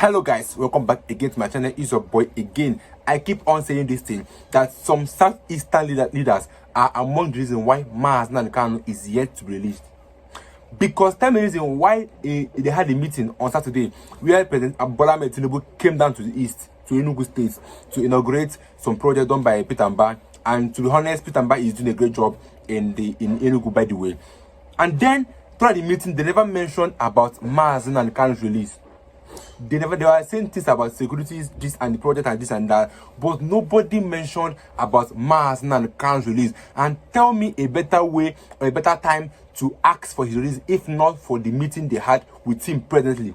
Hello guys, welcome back again to my channel. It's your boy again. I keep on saying this thing that some southeastern leaders are among the reasons why Nnamdi Kanu is yet to be released. Because tell me the reason why they had a meeting on Saturday where President Bola Ahmed Tinubu came down to the east, to Enugu State, to inaugurate some project done by Peter Mba. And to be honest, Peter Mba is doing a great job in Enugu, by the way. And then throughout the meeting, they never mentioned about Nnamdi Kanu's release. They were saying things about securities, this and the project and this and that, but nobody mentioned about Nnamdi Kanu's release. And tell me a better way or a better time to ask for his release, if not for the meeting they had with him presently.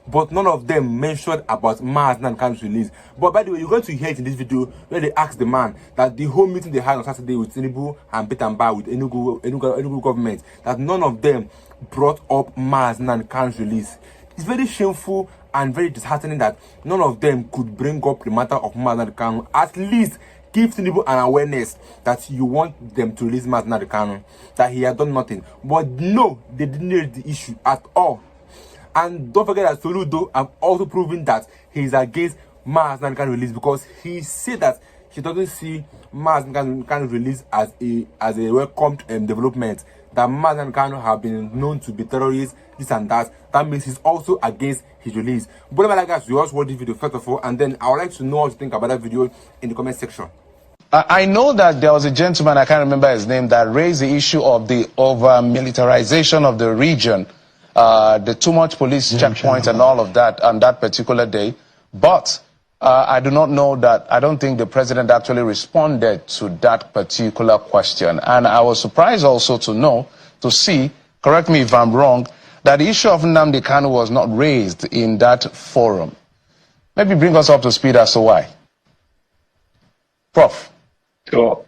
But none of them mentioned about Nnamdi Kanu's release. But by the way, you're going to hear it in this video where they asked the man that the whole meeting they had on Saturday with Tinubu and Peter Mba, with Enugu government, that none of them brought up Nnamdi Kanu's release. It's very shameful and very disheartening that none of them could bring up the matter of Nnamdi Kanu. At least give Tinubu an awareness that you want them to release Nnamdi Kanu, that he had done nothing. But no, they didn't raise the issue at all. And don't forget that Soludo have also proven that he is against Nnamdi Kanu release, because he said that he doesn't see Nnamdi Kanu release as a welcomed development. That Nnamdi Kanu have been known to be terrorists, this and that. That means he's also against his release. But anyway, guys, we also watch this video first of all, and then I would like to know what you think about that video in the comment section. I know that there was a gentleman, I can't remember his name, that raised the issue of the over-militarization of the region, the too much police checkpoints and all of that on that particular day. But I do not know that, I don't think the president actually responded to that particular question. And I was surprised also to see, correct me if I'm wrong, that the issue of Nnamdi Kanu was not raised in that forum. Maybe bring us up to speed as to why. Prof. So,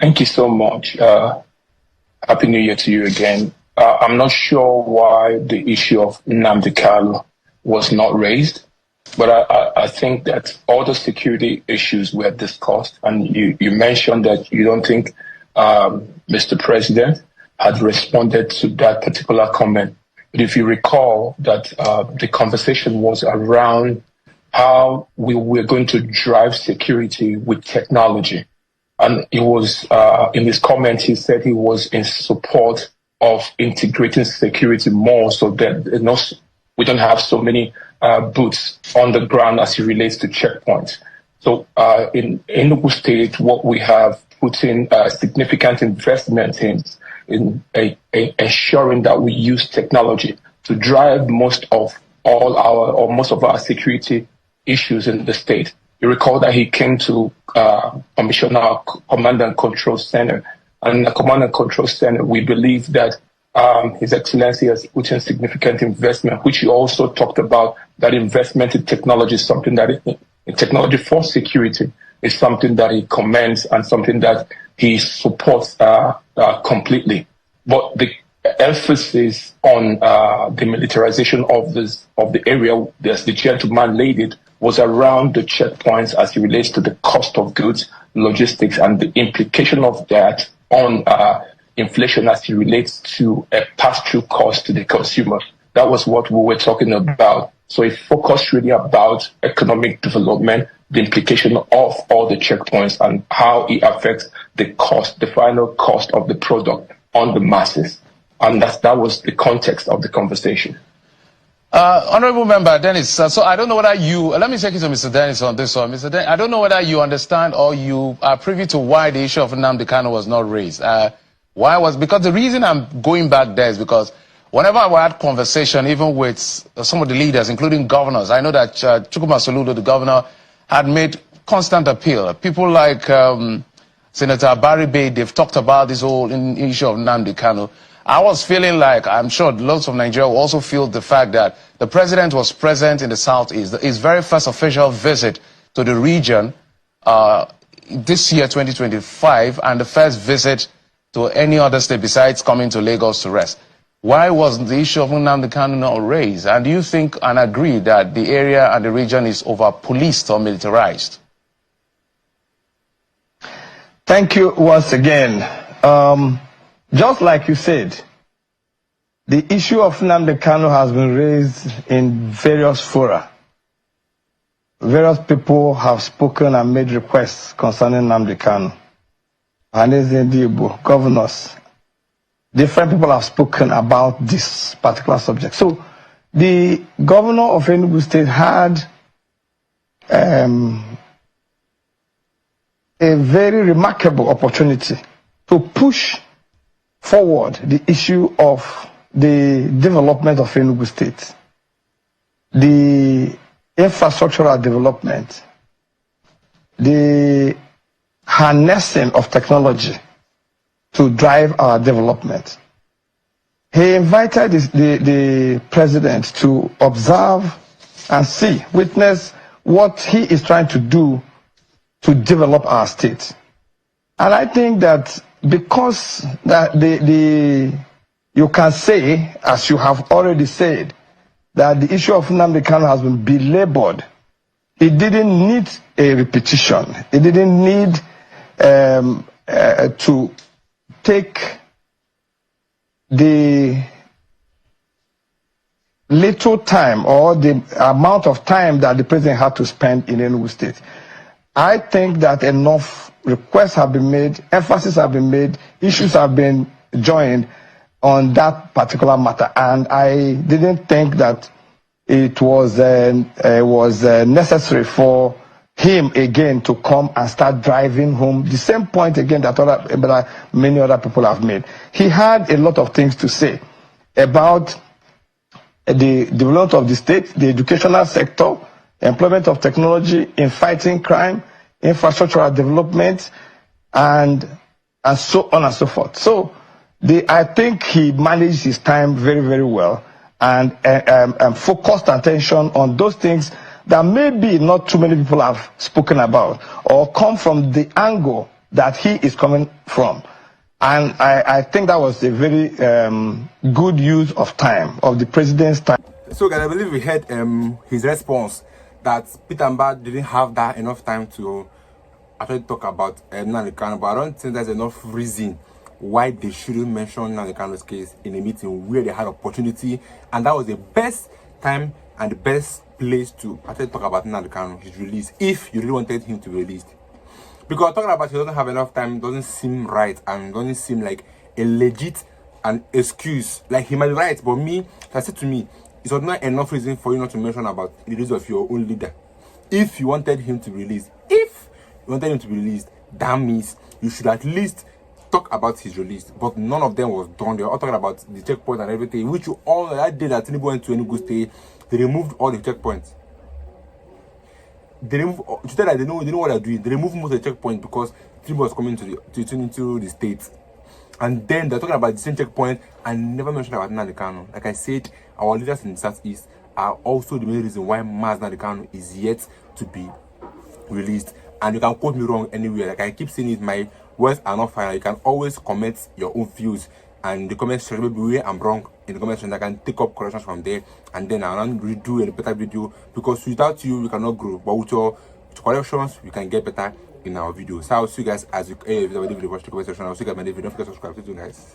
thank you so much. Happy New Year to you again. I'm not sure why the issue of Nnamdi Kanu was not raised, but I think that all the security issues were discussed, and you mentioned that you don't think Mr. President had responded to that particular comment. But if you recall that the conversation was around how we were going to drive security with technology. And it was, in his comment, he said he was in support of integrating security more so that we don't have so many boots on the ground as it relates to checkpoints. So in Enugu State, what we have put in significant investment in ensuring that we use technology to drive most of our security issues in the state. You recall that he came to commission our Command and Control Center. And in the Command and Control Center, we believe that His Excellency has put in significant investment, which he also talked about, that investment in technology is something that in technology for security is something that he commends and something that he supports completely. But the emphasis on the militarization of the area, as the gentleman laid it, was around the checkpoints as it relates to the cost of goods, logistics, and the implication of that on inflation as it relates to a pass-through cost to the consumer. That was what we were talking about. So it focused really about economic development, the implication of all the checkpoints, and how it affects the cost, the final cost of the product on the masses. And that was the context of the conversation. Honorable Member Dennis, so I don't know whether let me take you to Mr. Dennis on this one. Mr. Dennis, I don't know whether you understand or you are privy to why the issue of Nnamdi Kanu was not raised. Because the reason I'm going back there is because whenever I had conversation, even with some of the leaders, including governors, I know that Chukwuma Soludo, the governor, had made constant appeal. People like Senator Barry Bay, they've talked about this whole issue of Nnamdi Kanu. I was feeling like, I'm sure lots of Nigeria will also feel the fact that the president was present in the Southeast. His very first official visit to the region this year, 2025, and the first visit to any other state besides coming to Lagos to rest. Why was the issue of Nnamdi Kanu not raised? And do you think and agree that the area and the region is over-policed or militarized? Thank you once again. Just like you said, the issue of Nnamdi Kanu has been raised in various fora. various people have spoken and made requests concerning Nnamdi Kanu. And governors, different people have spoken about this particular subject. So the governor of Enugu State had a very remarkable opportunity to push forward the issue of the development of Enugu State, the infrastructural development, the harnessing of technology to drive our development. He invited the president to observe and see, witness what he is trying to do to develop our state. And I think that because that you can say, as you have already said, that the issue of Nnamdi Kanu has been belabored. It didn't need a repetition. It didn't need to take the little time or the amount of time that the president had to spend in Enugu State. I think that enough requests have been made, emphasis have been made, issues have been joined on that particular matter, and I didn't think that it was necessary for him again to come and start driving home the same point again that many other people have made. He had a lot of things to say about the development of the state, the educational sector, employment of technology in fighting crime, infrastructural development, and so on and so forth. So I think he managed his time very, very well and focused attention on those things that maybe not too many people have spoken about or come from the angle that he is coming from. And I think that was a very good use of time, of the president's time. So guys, I believe we heard his response that Peter Mbah didn't have that enough time to actually talk about Nnamdi Kanu, but I don't think there's enough reason why they shouldn't mention Nnamdi Kanu's case in a meeting where they had opportunity, and that was the best time and the best place to actually talk about Nnamdi Kanu, his release, if you really wanted him to be released. Because talking about he doesn't have enough time doesn't seem right and doesn't seem like a legit an excuse. Like, he might be right, but I said to me, it's not enough reason for you not to mention about the release of your own leader. If you wanted him to be released, that means you should at least talk about his release. But none of them was done. They were all talking about the checkpoint and everything, which you all, that day that Tinubu went to Enugu State, they removed all the checkpoints. They removed, to tell that they know what they're doing. They removed most of the checkpoints because Tinubu was coming to the state. And then they're talking about the same checkpoint and never mentioned about Nnamdi Kanu. Like I said, our leaders in the Southeast are also the main reason why Nnamdi Kanu is yet to be released. And you can quote me wrong anywhere. Like I keep saying it, my words are not final. You can always comment your own views, and the comment section, maybe where I'm wrong in the comment section, I can take up corrections from there, and then I'll redo a better video, because without you we cannot grow, but with your corrections we can get better in our videos. So I'll see you guys as you watch the comment section. I'll see you guys in my video. Don't forget to subscribe. See you guys.